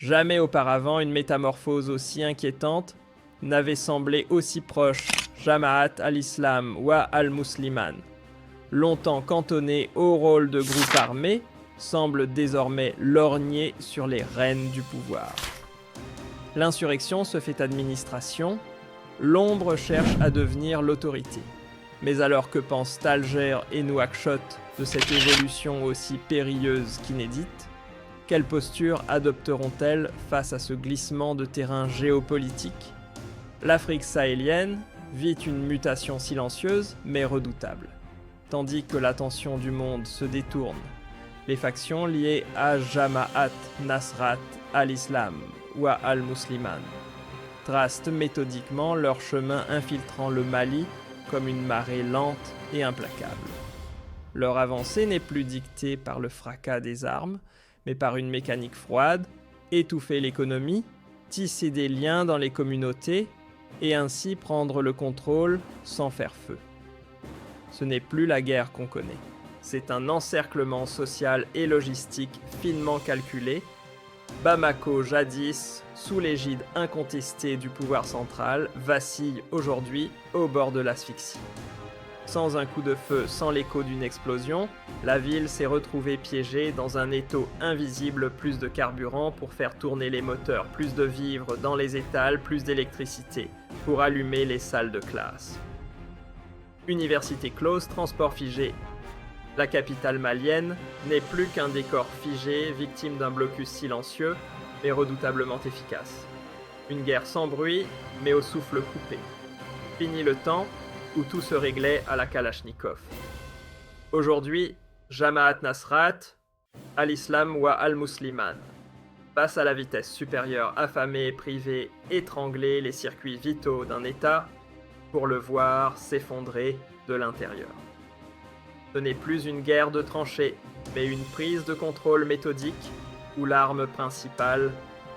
Jamais auparavant une métamorphose aussi inquiétante n'avait semblé aussi proche Jamaat al-Islam wa al-Musliman. Longtemps cantonné au rôle de groupe armé, semble désormais lorgner sur les rênes du pouvoir. L'insurrection se fait administration, l'ombre cherche à devenir l'autorité. Mais alors que pensent Talger et Nouakchott de cette évolution aussi périlleuse qu'inédite, quelle posture adopteront-elles face à ce glissement de terrain géopolitique ? L'Afrique sahélienne vit une mutation silencieuse mais redoutable. Tandis que l'attention du monde se détourne, les factions liées à Jamaat Nasrat al-Islam ou à al-Musliman tracent méthodiquement leur chemin infiltrant le Mali comme une marée lente et implacable. Leur avancée n'est plus dictée par le fracas des armes, mais par une mécanique froide, étouffer l'économie, tisser des liens dans les communautés et ainsi prendre le contrôle sans faire feu. Ce n'est plus la guerre qu'on connaît. C'est un encerclement social et logistique finement calculé. Bamako, jadis, sous l'égide incontestée du pouvoir central, vacille aujourd'hui au bord de l'asphyxie. Sans un coup de feu, sans l'écho d'une explosion, la ville s'est retrouvée piégée dans un étau invisible, plus de carburant pour faire tourner les moteurs, plus de vivres dans les étals, plus d'électricité pour allumer les salles de classe. Université close, transport figé. La capitale malienne n'est plus qu'un décor figé, victime d'un blocus silencieux, mais redoutablement efficace. Une guerre sans bruit, mais au souffle coupé. Fini le temps où tout se réglait à la Kalachnikov. Aujourd'hui, Jamaat Nasrat, al-Islam wa al-Musliman passe à la vitesse supérieure, affamé, privé, étrangler les circuits vitaux d'un État pour le voir s'effondrer de l'intérieur. Ce n'est plus une guerre de tranchées, mais une prise de contrôle méthodique où l'arme principale,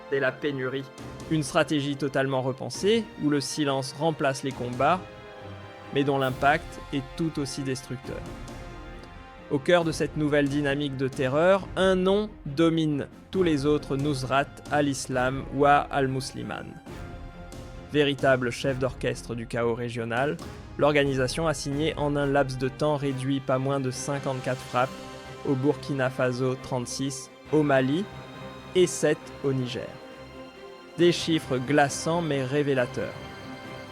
c'est la pénurie. Une stratégie totalement repensée, où le silence remplace les combats, mais dont l'impact est tout aussi destructeur. Au cœur de cette nouvelle dynamique de terreur, un nom domine tous les autres Nusrat al-Islam wa al-Musliman. Véritable chef d'orchestre du chaos régional, l'organisation a signé en un laps de temps réduit pas moins de 54 frappes au Burkina Faso 36, au Mali et 7 au Niger. Des chiffres glaçants mais révélateurs.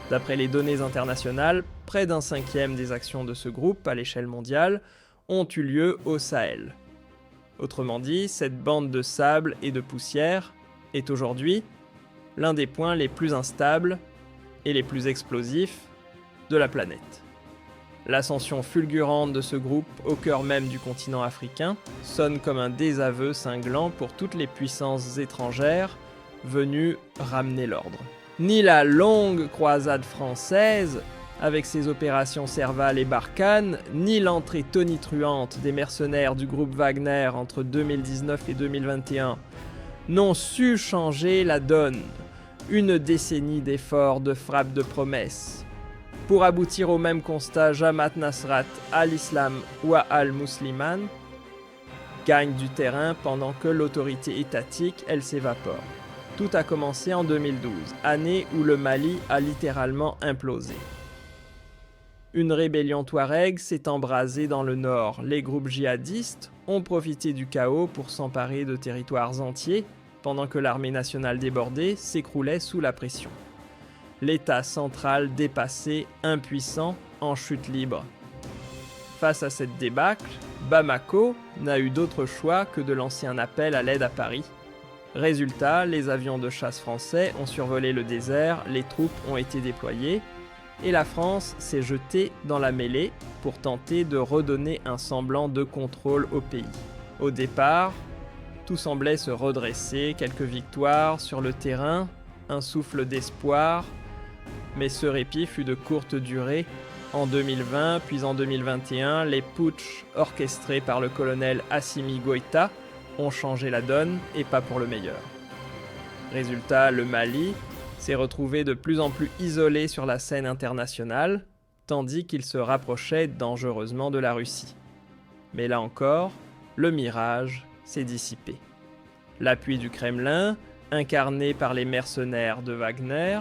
D'après les données internationales, près d'un cinquième des actions de ce groupe à l'échelle mondiale ont eu lieu au Sahel. Autrement dit, cette bande de sable et de poussière est aujourd'hui l'un des points les plus instables et les plus explosifs de la planète. L'ascension fulgurante de ce groupe au cœur même du continent africain sonne comme un désaveu cinglant pour toutes les puissances étrangères venues ramener l'ordre. Ni la longue croisade française, avec ses opérations Serval et Barkhane, ni l'entrée tonitruante des mercenaires du groupe Wagner entre 2019 et 2021 n'ont su changer la donne. Une décennie d'efforts, de frappes, de promesses. Pour aboutir au même constat, Jamaat Nasrat al-Islam wa al-Musliman gagne du terrain pendant que l'autorité étatique, elle, s'évapore. Tout a commencé en 2012, année où le Mali a littéralement implosé. Une rébellion touareg s'est embrasée dans le nord. Les groupes djihadistes ont profité du chaos pour s'emparer de territoires entiers, pendant que l'armée nationale débordée s'écroulait sous la pression. L'État central dépassé, impuissant, en chute libre. Face à cette débâcle, Bamako n'a eu d'autre choix que de lancer un appel à l'aide à Paris. Résultat, les avions de chasse français ont survolé le désert, les troupes ont été déployées, et la France s'est jetée dans la mêlée pour tenter de redonner un semblant de contrôle au pays. Au départ, tout semblait se redresser, quelques victoires sur le terrain, un souffle d'espoir, mais ce répit fut de courte durée. En 2020, puis en 2021, les putschs orchestrés par le colonel Assimi Goïta ont changé la donne, et pas pour le meilleur. Résultat, le Mali s'est retrouvé de plus en plus isolé sur la scène internationale, tandis qu'il se rapprochait dangereusement de la Russie. Mais là encore, le mirage s'est dissipé. L'appui du Kremlin, incarné par les mercenaires de Wagner,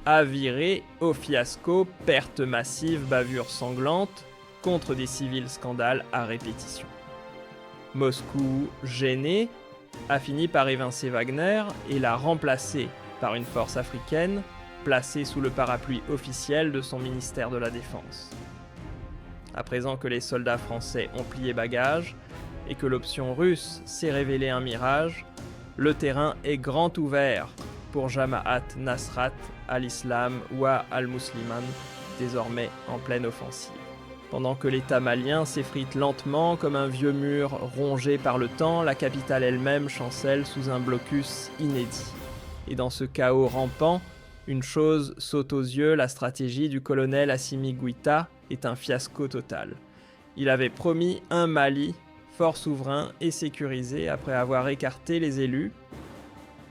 a viré au fiasco, pertes massives, bavures sanglantes, contre des civils scandales à répétition. Moscou, gêné, a fini par évincer Wagner et l'a remplacé par une force africaine placée sous le parapluie officiel de son ministère de la Défense. À présent que les soldats français ont plié bagages et que l'option russe s'est révélée un mirage, le terrain est grand ouvert pour Jamaat Nasrat al-Islam wa al-Musliman, désormais en pleine offensive. Pendant que l'État malien s'effrite lentement comme un vieux mur rongé par le temps, la capitale elle-même chancelle sous un blocus inédit. Et dans ce chaos rampant, une chose saute aux yeux, la stratégie du colonel Assimi Goïta est un fiasco total. Il avait promis un Mali fort souverain et sécurisé après avoir écarté les élus,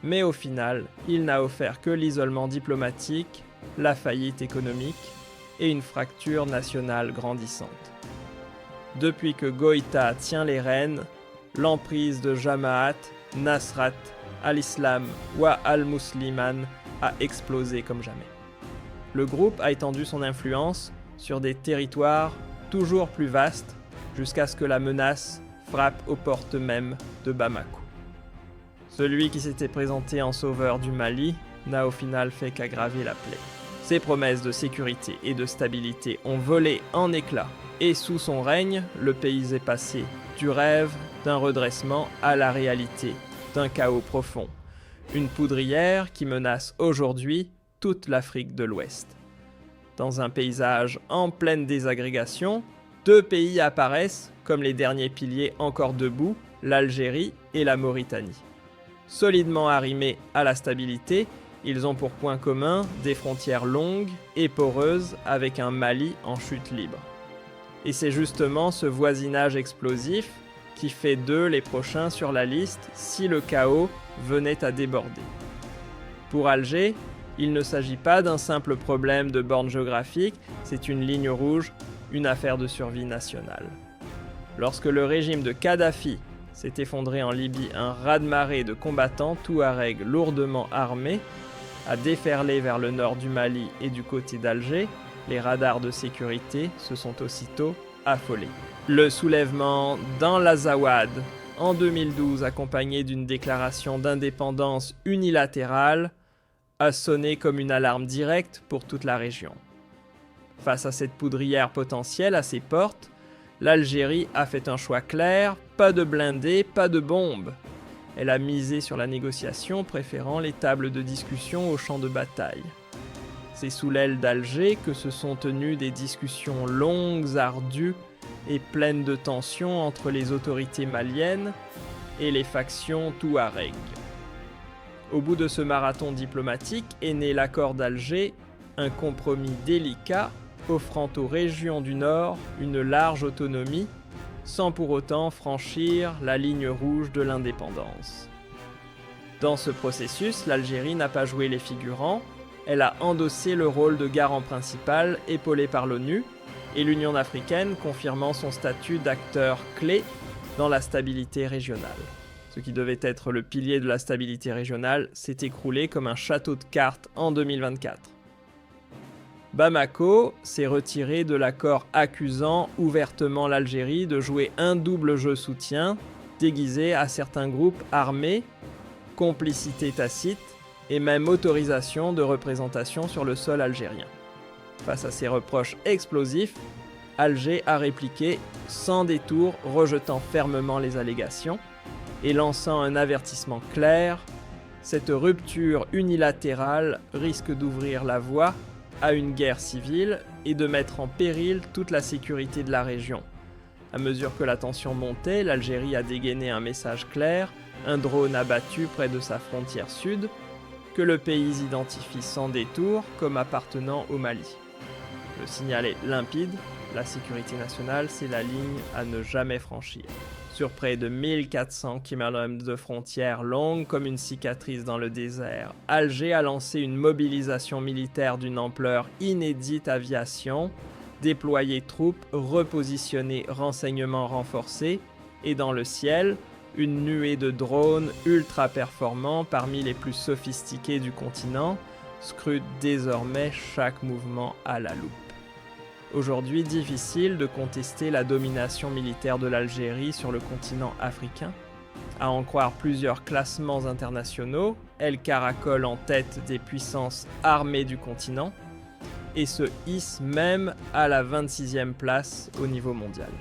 mais au final, il n'a offert que l'isolement diplomatique, la faillite économique et une fracture nationale grandissante. Depuis que Goïta tient les rênes, l'emprise de Jamaat Nasrat al-Islam wa al-Musliman a explosé comme jamais. Le groupe a étendu son influence sur des territoires toujours plus vastes jusqu'à ce que la menace frappe aux portes mêmes de Bamako. Celui qui s'était présenté en sauveur du Mali n'a au final fait qu'aggraver la plaie. Ses promesses de sécurité et de stabilité ont volé en éclats, et sous son règne, le pays est passé du rêve d'un redressement à la réalité d'un chaos profond. Une poudrière qui menace aujourd'hui toute l'Afrique de l'Ouest. Dans un paysage en pleine désagrégation, deux pays apparaissent comme les derniers piliers encore debout, l'Algérie et la Mauritanie. Solidement arrimés à la stabilité, ils ont pour point commun des frontières longues et poreuses avec un Mali en chute libre. Et c'est justement ce voisinage explosif qui fait d'eux les prochains sur la liste si le chaos venait à déborder. Pour Alger, il ne s'agit pas d'un simple problème de borne géographique, c'est une ligne rouge, une affaire de survie nationale. Lorsque le régime de Kadhafi s'est effondré en Libye, un raz-de-marée de combattants touaregs lourdement armés a déferlé vers le nord du Mali et du côté d'Alger, les radars de sécurité se sont aussitôt affolés. Le soulèvement dans l'Azawad en 2012, accompagné d'une déclaration d'indépendance unilatérale, a sonné comme une alarme directe pour toute la région. Face à cette poudrière potentielle à ses portes, l'Algérie a fait un choix clair, pas de blindés, pas de bombes. Elle a misé sur la négociation, préférant les tables de discussion au champ de bataille. C'est sous l'aile d'Alger que se sont tenues des discussions longues, ardues et pleines de tensions entre les autorités maliennes et les factions touaregs. Au bout de ce marathon diplomatique est né l'accord d'Alger, un compromis délicat offrant aux régions du Nord une large autonomie, sans pour autant franchir la ligne rouge de l'indépendance. Dans ce processus, l'Algérie n'a pas joué les figurants, elle a endossé le rôle de garant principal épaulé par l'ONU, et l'Union africaine confirmant son statut d'acteur clé dans la stabilité régionale. Ce qui devait être le pilier de la stabilité régionale s'est écroulé comme un château de cartes en 2024. Bamako s'est retiré de l'accord accusant ouvertement l'Algérie de jouer un double jeu soutien, déguisé à certains groupes armés, complicité tacite et même autorisation de représentation sur le sol algérien. Face à ces reproches explosifs, Alger a répliqué sans détour, rejetant fermement les allégations et lançant un avertissement clair, cette rupture unilatérale risque d'ouvrir la voie à une guerre civile et de mettre en péril toute la sécurité de la région. À mesure que la tension montait, l'Algérie a dégainé un message clair, un drone abattu près de sa frontière sud, que le pays identifie sans détour comme appartenant au Mali. Le signal est limpide, la sécurité nationale, c'est la ligne à ne jamais franchir. Sur près de 1400 km de frontières longues comme une cicatrice dans le désert, Alger a lancé une mobilisation militaire d'une ampleur inédite, aviation, déployé troupes, repositionné renseignements renforcés, et dans le ciel, une nuée de drones ultra performants parmi les plus sophistiqués du continent scrutent désormais chaque mouvement à la loupe. Aujourd'hui, difficile de contester la domination militaire de l'Algérie sur le continent africain. À en croire plusieurs classements internationaux, elle caracole en tête des puissances armées du continent et se hisse même à la 26e place au niveau mondial.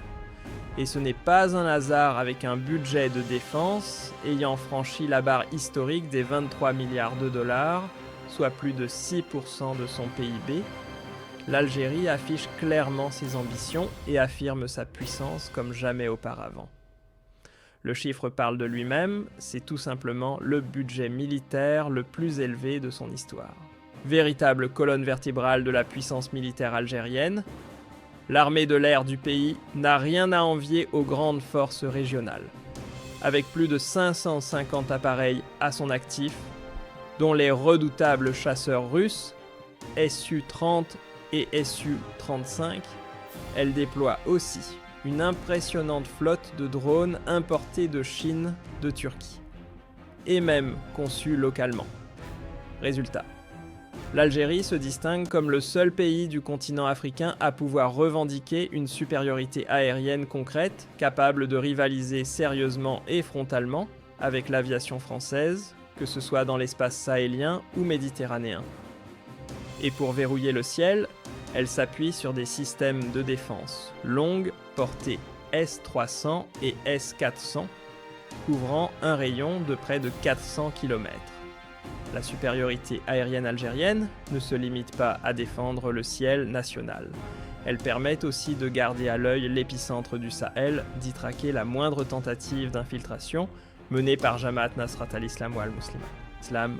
Et ce n'est pas un hasard avec un budget de défense ayant franchi la barre historique des 23 milliards de dollars, soit plus de 6% de son PIB. L'Algérie affiche clairement ses ambitions et affirme sa puissance comme jamais auparavant. Le chiffre parle de lui-même, c'est tout simplement le budget militaire le plus élevé de son histoire. Véritable colonne vertébrale de la puissance militaire algérienne, l'armée de l'air du pays n'a rien à envier aux grandes forces régionales. Avec plus de 550 appareils à son actif, dont les redoutables chasseurs russes, Su-30 et Su-35, elle déploie aussi une impressionnante flotte de drones importés de Chine, de Turquie, et même conçus localement. Résultat, l'Algérie se distingue comme le seul pays du continent africain à pouvoir revendiquer une supériorité aérienne concrète, capable de rivaliser sérieusement et frontalement avec l'aviation française, que ce soit dans l'espace sahélien ou méditerranéen. Et pour verrouiller le ciel, elle s'appuie sur des systèmes de défense longues, portées S-300 et S-400, couvrant un rayon de près de 400 km. La supériorité aérienne algérienne ne se limite pas à défendre le ciel national. Elle permet aussi de garder à l'œil l'épicentre du Sahel, d'y traquer la moindre tentative d'infiltration menée par Jamaat Nasrat al-Islam wa al-Musliman.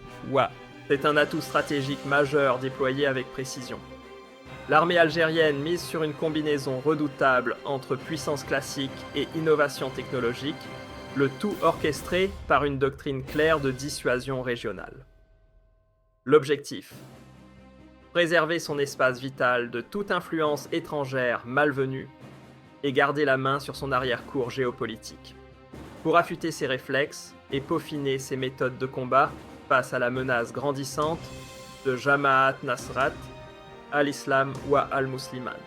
C'est un atout stratégique majeur déployé avec précision. L'armée algérienne mise sur une combinaison redoutable entre puissance classique et innovation technologique, le tout orchestré par une doctrine claire de dissuasion régionale. L'objectif : préserver son espace vital de toute influence étrangère malvenue et garder la main sur son arrière-cour géopolitique. Pour affûter ses réflexes et peaufiner ses méthodes de combat face à la menace grandissante de Jamaat Nasrat al-Islam wa al-Musliman.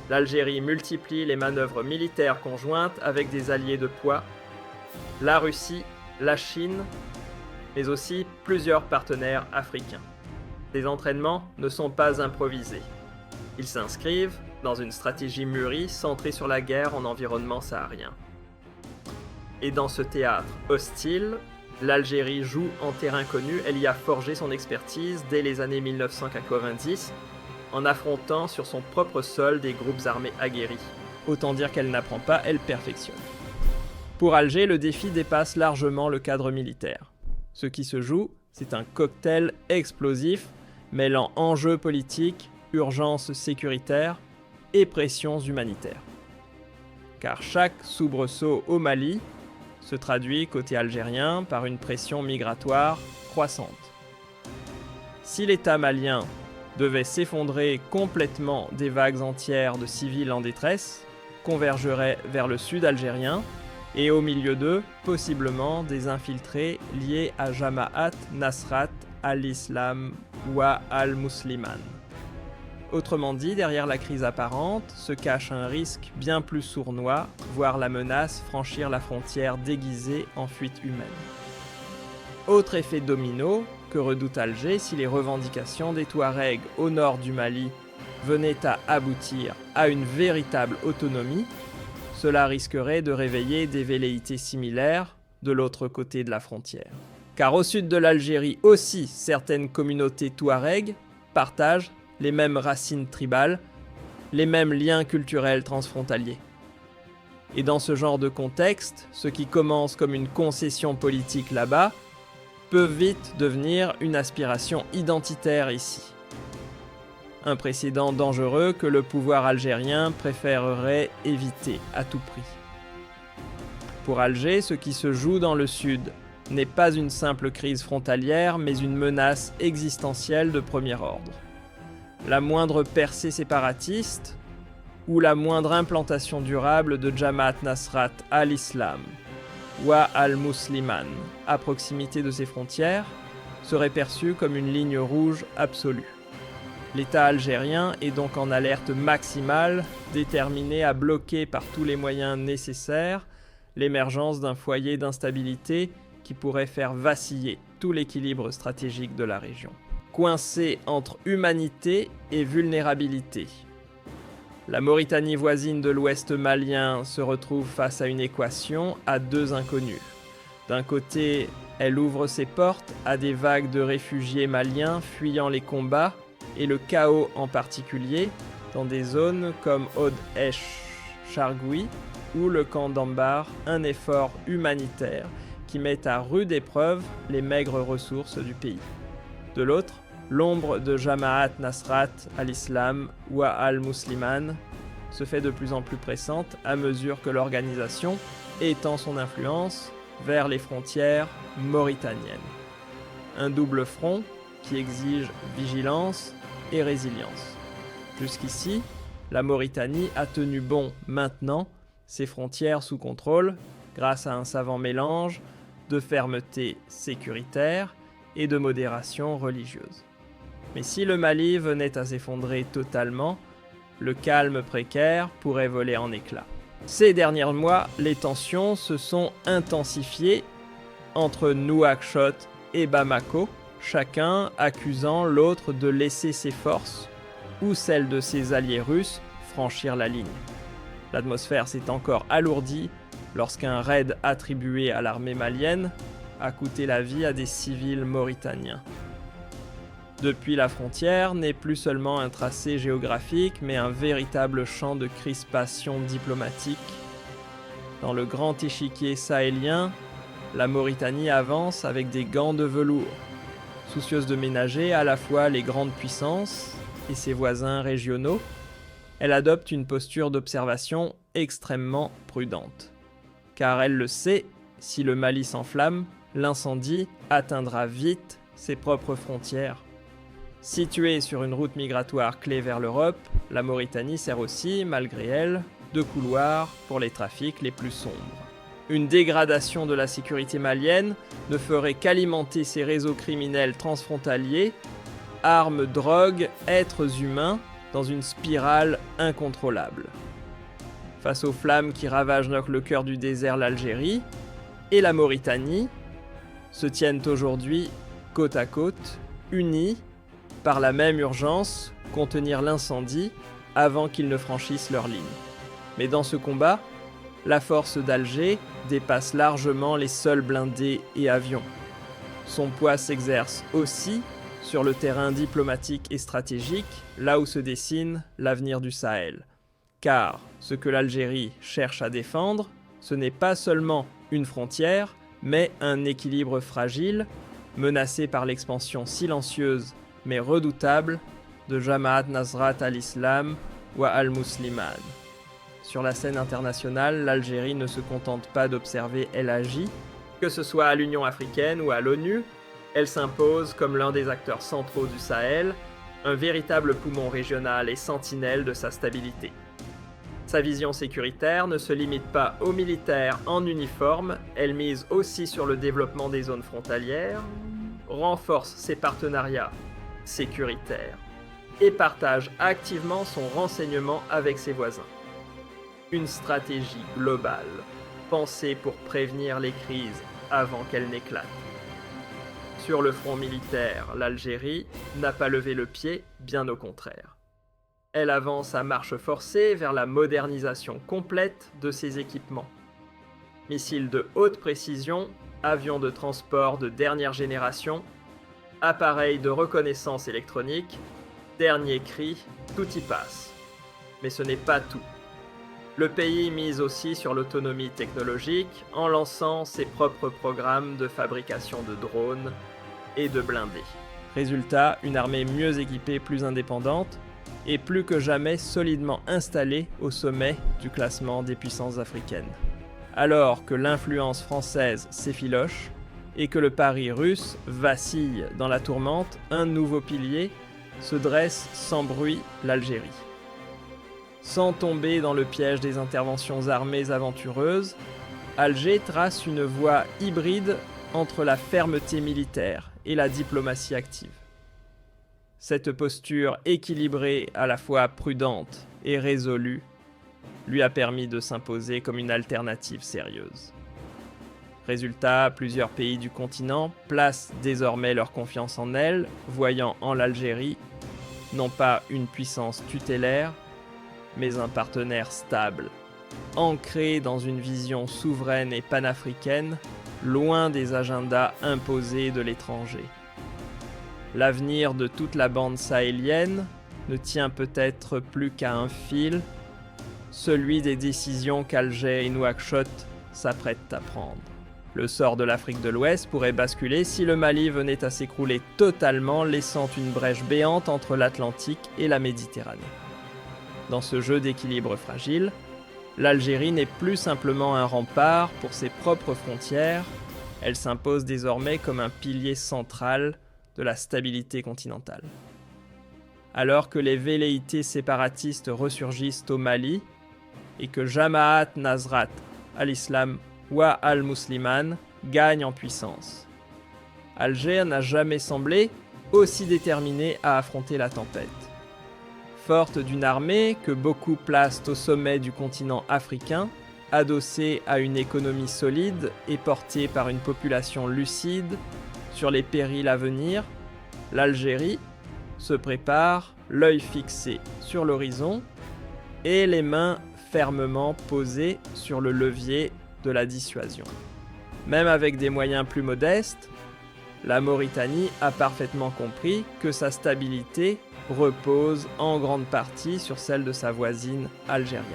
L'Algérie multiplie les manœuvres militaires conjointes avec des alliés de poids, la Russie, la Chine, mais aussi plusieurs partenaires africains. Ces entraînements ne sont pas improvisés. Ils s'inscrivent dans une stratégie mûrie centrée sur la guerre en environnement saharien. Et dans ce théâtre hostile, l'Algérie joue en terrain connu, elle y a forgé son expertise dès les années 1990, en affrontant sur son propre sol des groupes armés aguerris. Autant dire qu'elle n'apprend pas, elle perfectionne. Pour Alger, le défi dépasse largement le cadre militaire. Ce qui se joue, c'est un cocktail explosif mêlant enjeux politiques, urgences sécuritaires et pressions humanitaires. Car chaque soubresaut au Mali se traduit côté algérien par une pression migratoire croissante. Si l'État malien devait s'effondrer complètement, des vagues entières de civils en détresse convergeraient vers le sud algérien et au milieu d'eux, possiblement des infiltrés liés à Jamaat Nasrat al-Islam wa al-Musliman. Autrement dit, derrière la crise apparente se cache un risque bien plus sournois, voire la menace franchir la frontière déguisée en fuite humaine. Autre effet domino que redoute Alger si les revendications des Touaregs au nord du Mali venaient à aboutir à une véritable autonomie, cela risquerait de réveiller des velléités similaires de l'autre côté de la frontière. Car au sud de l'Algérie aussi, certaines communautés Touaregs partagent les mêmes racines tribales, les mêmes liens culturels transfrontaliers. Et dans ce genre de contexte, ce qui commence comme une concession politique là-bas peut vite devenir une aspiration identitaire ici. Un précédent dangereux que le pouvoir algérien préférerait éviter à tout prix. Pour Alger, ce qui se joue dans le sud n'est pas une simple crise frontalière, mais une menace existentielle de premier ordre. La moindre percée séparatiste ou la moindre implantation durable de Jamaat Nasrat al-Islam Wa al-Musliman, à proximité de ses frontières, serait perçu comme une ligne rouge absolue. L'État algérien est donc en alerte maximale, déterminé à bloquer par tous les moyens nécessaires l'émergence d'un foyer d'instabilité qui pourrait faire vaciller tout l'équilibre stratégique de la région. Coincé entre humanité et vulnérabilité, la Mauritanie voisine de l'ouest malien se retrouve face à une équation à deux inconnus. D'un côté, elle ouvre ses portes à des vagues de réfugiés maliens fuyant les combats et le chaos en particulier dans des zones comme Odd-Esh-Chargoui ou le camp d'Ambar, un effort humanitaire qui met à rude épreuve les maigres ressources du pays. De l'autre, l'ombre de Jamaat Nasrat al-Islam wa al-Musliman se fait de plus en plus pressante à mesure que l'organisation étend son influence vers les frontières mauritaniennes. Un double front qui exige vigilance et résilience. Jusqu'ici, la Mauritanie a tenu bon maintenant ses frontières sous contrôle grâce à un savant mélange de fermeté sécuritaire et de modération religieuse. Mais si le Mali venait à s'effondrer totalement, le calme précaire pourrait voler en éclats. Ces derniers mois, les tensions se sont intensifiées entre Nouakchott et Bamako, chacun accusant l'autre de laisser ses forces ou celles de ses alliés russes franchir la ligne. L'atmosphère s'est encore alourdie lorsqu'un raid attribué à l'armée malienne a coûté la vie à des civils mauritaniens. Depuis la frontière n'est plus seulement un tracé géographique, mais un véritable champ de crispation diplomatique. Dans le grand échiquier sahélien, la Mauritanie avance avec des gants de velours, soucieuse de ménager à la fois les grandes puissances et ses voisins régionaux. Elle adopte une posture d'observation extrêmement prudente. Car elle le sait, si le Mali s'enflamme, l'incendie atteindra vite ses propres frontières. Située sur une route migratoire clé vers l'Europe, la Mauritanie sert aussi, malgré elle, de couloir pour les trafics les plus sombres. Une dégradation de la sécurité malienne ne ferait qu'alimenter ces réseaux criminels transfrontaliers, armes, drogues, êtres humains, dans une spirale incontrôlable. Face aux flammes qui ravagent le cœur du désert, l'Algérie et la Mauritanie se tiennent aujourd'hui côte à côte, unis par la même urgence, contenir l'incendie avant qu'ils ne franchissent leur ligne. Mais dans ce combat, la force d'Alger dépasse largement les seuls blindés et avions. Son poids s'exerce aussi sur le terrain diplomatique et stratégique, là où se dessine l'avenir du Sahel. Car ce que l'Algérie cherche à défendre, ce n'est pas seulement une frontière, mais un équilibre fragile, menacé par l'expansion silencieuse mais redoutable de Jamaat Nasrat al-Islam wa al-Musliman. Sur la scène internationale, l'Algérie ne se contente pas d'observer, elle agit. Que ce soit à l'Union africaine ou à l'ONU, elle s'impose comme l'un des acteurs centraux du Sahel, un véritable poumon régional et sentinelle de sa stabilité. Sa vision sécuritaire ne se limite pas aux militaires en uniforme, elle mise aussi sur le développement des zones frontalières, renforce ses partenariats sécuritaires et partage activement son renseignement avec ses voisins. Une stratégie globale, pensée pour prévenir les crises avant qu'elles n'éclatent. Sur le front militaire, l'Algérie n'a pas levé le pied, bien au contraire. Elle avance à marche forcée vers la modernisation complète de ses équipements. Missiles de haute précision, avions de transport de dernière génération, appareils de reconnaissance électronique, dernier cri, tout y passe. Mais ce n'est pas tout. Le pays mise aussi sur l'autonomie technologique en lançant ses propres programmes de fabrication de drones et de blindés. Résultat, une armée mieux équipée, plus indépendante et plus que jamais solidement installée au sommet du classement des puissances africaines. Alors que l'influence française s'effiloche et que le pari russe vacille dans la tourmente, un nouveau pilier se dresse sans bruit, l'Algérie. Sans tomber dans le piège des interventions armées aventureuses, Alger trace une voie hybride entre la fermeté militaire et la diplomatie active. Cette posture équilibrée, à la fois prudente et résolue, lui a permis de s'imposer comme une alternative sérieuse. Résultat, plusieurs pays du continent placent désormais leur confiance en elle, voyant en l'Algérie non pas une puissance tutélaire, mais un partenaire stable, ancré dans une vision souveraine et panafricaine, loin des agendas imposés de l'étranger. L'avenir de toute la bande sahélienne ne tient peut-être plus qu'à un fil, celui des décisions qu'Alger et Nouakchott s'apprêtent à prendre. Le sort de l'Afrique de l'Ouest pourrait basculer si le Mali venait à s'écrouler totalement, laissant une brèche béante entre l'Atlantique et la Méditerranée. Dans ce jeu d'équilibre fragile, l'Algérie n'est plus simplement un rempart pour ses propres frontières, elle s'impose désormais comme un pilier central de la stabilité continentale. Alors que les velléités séparatistes ressurgissent au Mali et que Jamaat Nasrat al-Islam wa al-Musliman gagne en puissance, Alger n'a jamais semblé aussi déterminé à affronter la tempête. Forte d'une armée que beaucoup placent au sommet du continent africain, adossée à une économie solide et portée par une population lucide sur les périls à venir, l'Algérie se prépare, l'œil fixé sur l'horizon et les mains fermement posées sur le levier de la dissuasion. Même avec des moyens plus modestes, la Mauritanie a parfaitement compris que sa stabilité repose en grande partie sur celle de sa voisine algérienne.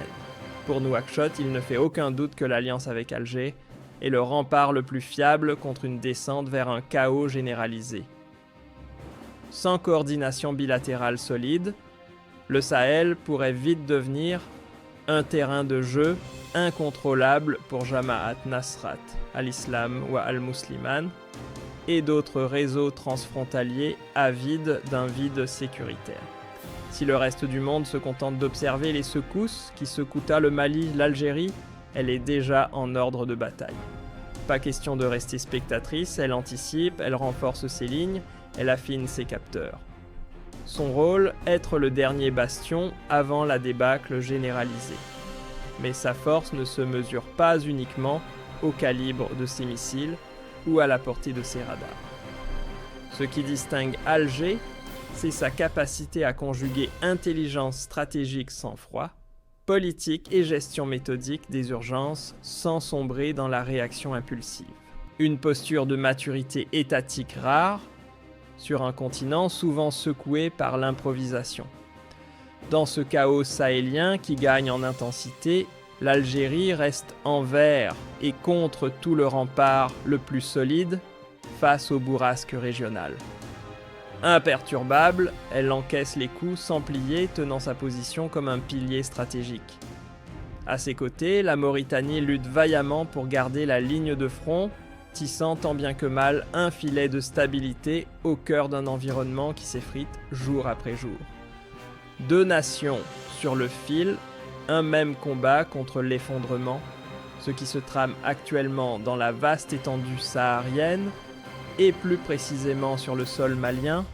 Pour Nouakchott, il ne fait aucun doute que l'alliance avec Alger est le rempart le plus fiable contre une descente vers un chaos généralisé. Sans coordination bilatérale solide, le Sahel pourrait vite devenir un terrain de jeu incontrôlable pour Jamaat Nasrat al-Islam wa al-Musliman et d'autres réseaux transfrontaliers avides d'un vide sécuritaire. Si le reste du monde se contente d'observer les secousses qui secouent le Mali, l'Algérie, elle est déjà en ordre de bataille. Pas question de rester spectatrice, elle anticipe, elle renforce ses lignes, elle affine ses capteurs. Son rôle, être le dernier bastion avant la débâcle généralisée. Mais sa force ne se mesure pas uniquement au calibre de ses missiles ou à la portée de ses radars. Ce qui distingue Alger, c'est sa capacité à conjuguer intelligence stratégique sans froid, politique et gestion méthodique des urgences sans sombrer dans la réaction impulsive. Une posture de maturité étatique rare, sur un continent souvent secoué par l'improvisation. Dans ce chaos sahélien qui gagne en intensité, l'Algérie reste envers et contre tout le rempart le plus solide face aux bourrasques régionales. Imperturbable, elle encaisse les coups sans plier, tenant sa position comme un pilier stratégique. À ses côtés, la Mauritanie lutte vaillamment pour garder la ligne de front, tissant tant bien que mal un filet de stabilité au cœur d'un environnement qui s'effrite jour après jour. Deux nations sur le fil, un même combat contre l'effondrement, ce qui se trame actuellement dans la vaste étendue saharienne, et plus précisément sur le sol malien,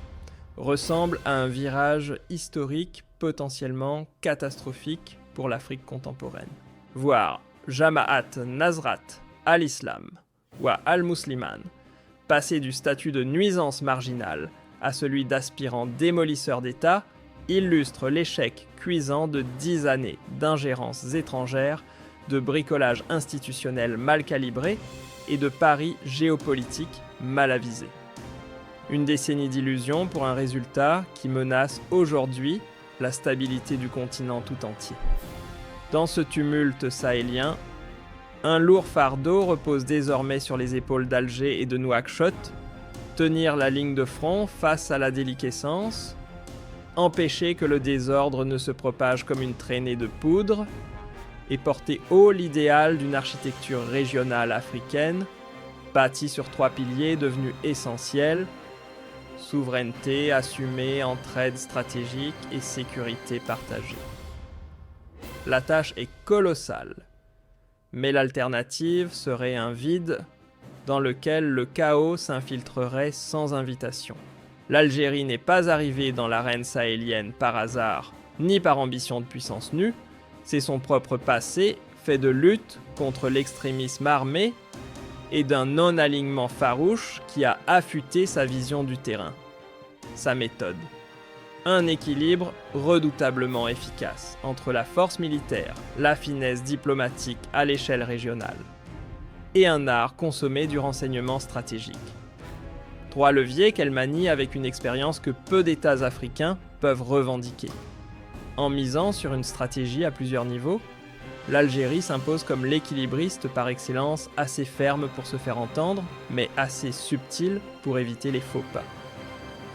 ressemble à un virage historique potentiellement catastrophique pour l'Afrique contemporaine. Voir Jamaat Nasrat al-Islam wa al-Musliman passer du statut de nuisance marginale à celui d'aspirant démolisseur d'État illustre l'échec cuisant de 10 années d'ingérences étrangères, de bricolage institutionnel mal calibré et de paris géopolitiques mal avisés. Une décennie d'illusions pour un résultat qui menace aujourd'hui la stabilité du continent tout entier. Dans ce tumulte sahélien, un lourd fardeau repose désormais sur les épaules d'Alger et de Nouakchott, tenir la ligne de front face à la déliquescence, empêcher que le désordre ne se propage comme une traînée de poudre, et porter haut l'idéal d'une architecture régionale africaine, bâtie sur 3 piliers devenus essentiels: souveraineté assumée, entraide stratégique et sécurité partagée. La tâche est colossale, Mais l'alternative serait un vide dans lequel le chaos s'infiltrerait sans invitation. L'Algérie n'est pas arrivée dans l'arène sahélienne par hasard, ni par ambition de puissance nue, c'est son propre passé, fait de lutte contre l'extrémisme armé et d'un non-alignement farouche qui a affûté sa vision du terrain, sa méthode. Un équilibre redoutablement efficace entre la force militaire, la finesse diplomatique à l'échelle régionale et un art consommé du renseignement stratégique. 3 leviers qu'elle manie avec une expérience que peu d'États africains peuvent revendiquer. En misant sur une stratégie à plusieurs niveaux, l'Algérie s'impose comme l'équilibriste par excellence, assez ferme pour se faire entendre, mais assez subtil pour éviter les faux pas.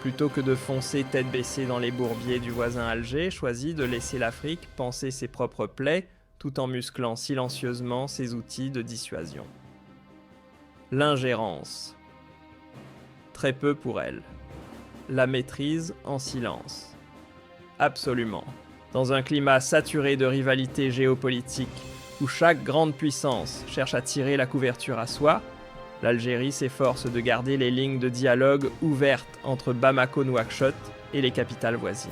Plutôt que de foncer tête baissée dans les bourbiers du voisin Alger, choisit de laisser l'Afrique panser ses propres plaies tout en musclant silencieusement ses outils de dissuasion. L'ingérence. Très peu pour elle. La maîtrise en silence. Absolument. Dans un climat saturé de rivalité géopolitique, où chaque grande puissance cherche à tirer la couverture à soi, l'Algérie s'efforce de garder les lignes de dialogue ouvertes entre Bamako-Nouakchott et les capitales voisines.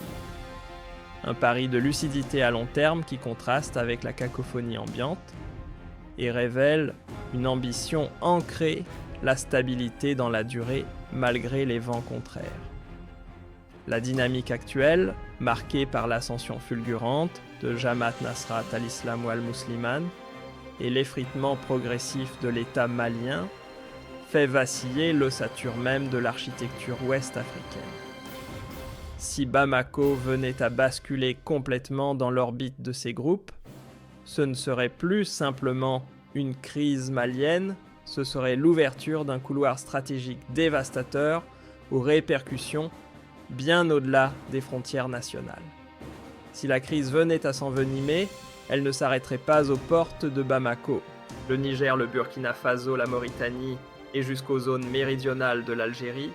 Un pari de lucidité à long terme qui contraste avec la cacophonie ambiante et révèle une ambition ancrée, la stabilité dans la durée malgré les vents contraires. La dynamique actuelle, marquée par l'ascension fulgurante de Jamaat Nasrat al-Islam ou al-Musliman et l'effritement progressif de l'État malien, fait vaciller l'ossature même de l'architecture ouest-africaine. Si Bamako venait à basculer complètement dans l'orbite de ces groupes, ce ne serait plus simplement une crise malienne, ce serait l'ouverture d'un couloir stratégique dévastateur aux répercussions bien au-delà des frontières nationales. Si la crise venait à s'envenimer, elle ne s'arrêterait pas aux portes de Bamako. Le Niger, le Burkina Faso, la Mauritanie et jusqu'aux zones méridionales de l'Algérie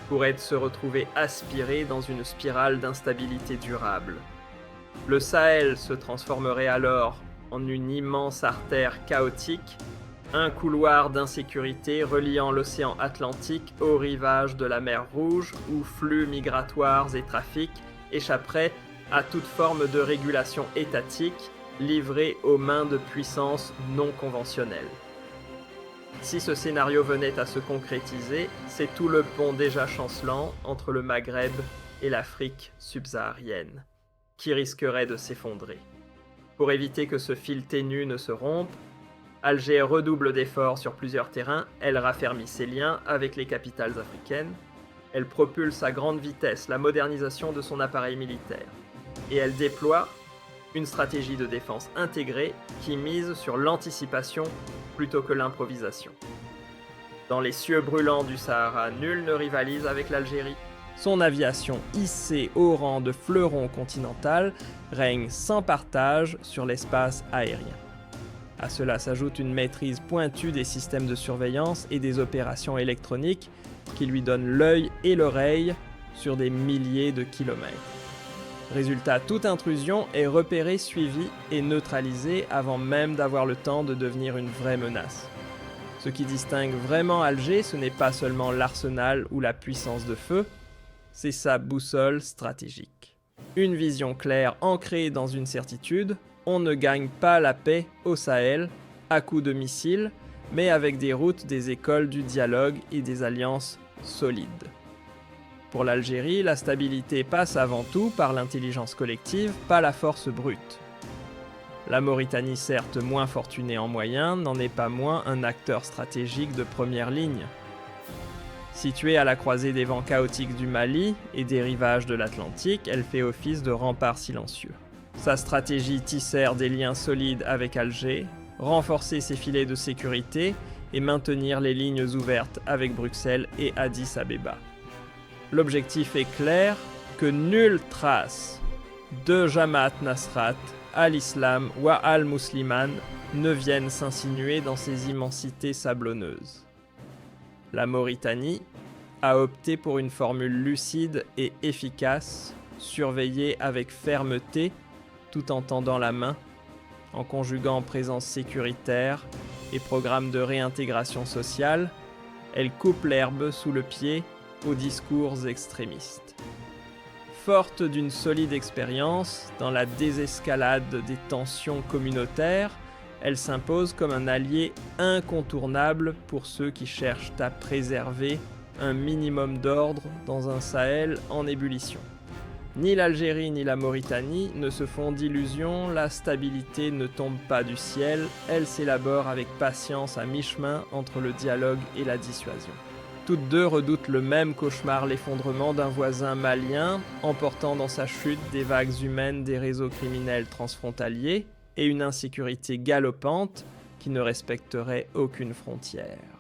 pourraient se retrouver aspirés dans une spirale d'instabilité durable. Le Sahel se transformerait alors en une immense artère chaotique, un couloir d'insécurité reliant l'océan Atlantique au rivage de la mer Rouge où flux migratoires et trafics échapperaient à toute forme de régulation étatique livrée aux mains de puissances non conventionnelles. Si ce scénario venait à se concrétiser, c'est tout le pont déjà chancelant entre le Maghreb et l'Afrique subsaharienne qui risquerait de s'effondrer. Pour éviter que ce fil ténu ne se rompe, Alger redouble d'efforts sur plusieurs terrains, elle raffermit ses liens avec les capitales africaines, elle propulse à grande vitesse la modernisation de son appareil militaire, et elle déploie une stratégie de défense intégrée qui mise sur l'anticipation plutôt que l'improvisation. Dans les cieux brûlants du Sahara, nul ne rivalise avec l'Algérie. Son aviation hissée au rang de fleuron continental règne sans partage sur l'espace aérien. À cela s'ajoute une maîtrise pointue des systèmes de surveillance et des opérations électroniques qui lui donnent l'œil et l'oreille sur des milliers de kilomètres. Résultat, toute intrusion est repérée, suivie et neutralisée avant même d'avoir le temps de devenir une vraie menace. Ce qui distingue vraiment Alger, ce n'est pas seulement l'arsenal ou la puissance de feu, c'est sa boussole stratégique. Une vision claire ancrée dans une certitude, on ne gagne pas la paix au Sahel à coups de missiles, mais avec des routes, des écoles, du dialogue et des alliances solides. Pour l'Algérie, la stabilité passe avant tout par l'intelligence collective, pas la force brute. La Mauritanie, certes moins fortunée en moyens, n'en est pas moins un acteur stratégique de première ligne. Située à la croisée des vents chaotiques du Mali et des rivages de l'Atlantique, elle fait office de rempart silencieux. Sa stratégie tissère des liens solides avec Alger, renforcer ses filets de sécurité et maintenir les lignes ouvertes avec Bruxelles et Addis Abeba. L'objectif est clair, que nulle trace de Jamaat Nasrat al-Islam ou al-Musliman ne vienne s'insinuer dans ces immensités sablonneuses. La Mauritanie a opté pour une formule lucide et efficace, surveillée avec fermeté tout en tendant la main en conjuguant présence sécuritaire et programme de réintégration sociale, elle coupe l'herbe sous le pied aux discours extrémistes. Forte d'une solide expérience dans la désescalade des tensions communautaires, elle s'impose comme un allié incontournable pour ceux qui cherchent à préserver un minimum d'ordre dans un Sahel en ébullition. Ni l'Algérie ni la Mauritanie ne se font d'illusions, la stabilité ne tombe pas du ciel, elle s'élabore avec patience à mi-chemin entre le dialogue et la dissuasion. Toutes deux redoutent le même cauchemar, l'effondrement d'un voisin malien, emportant dans sa chute des vagues humaines des réseaux criminels transfrontaliers et une insécurité galopante qui ne respecterait aucune frontière.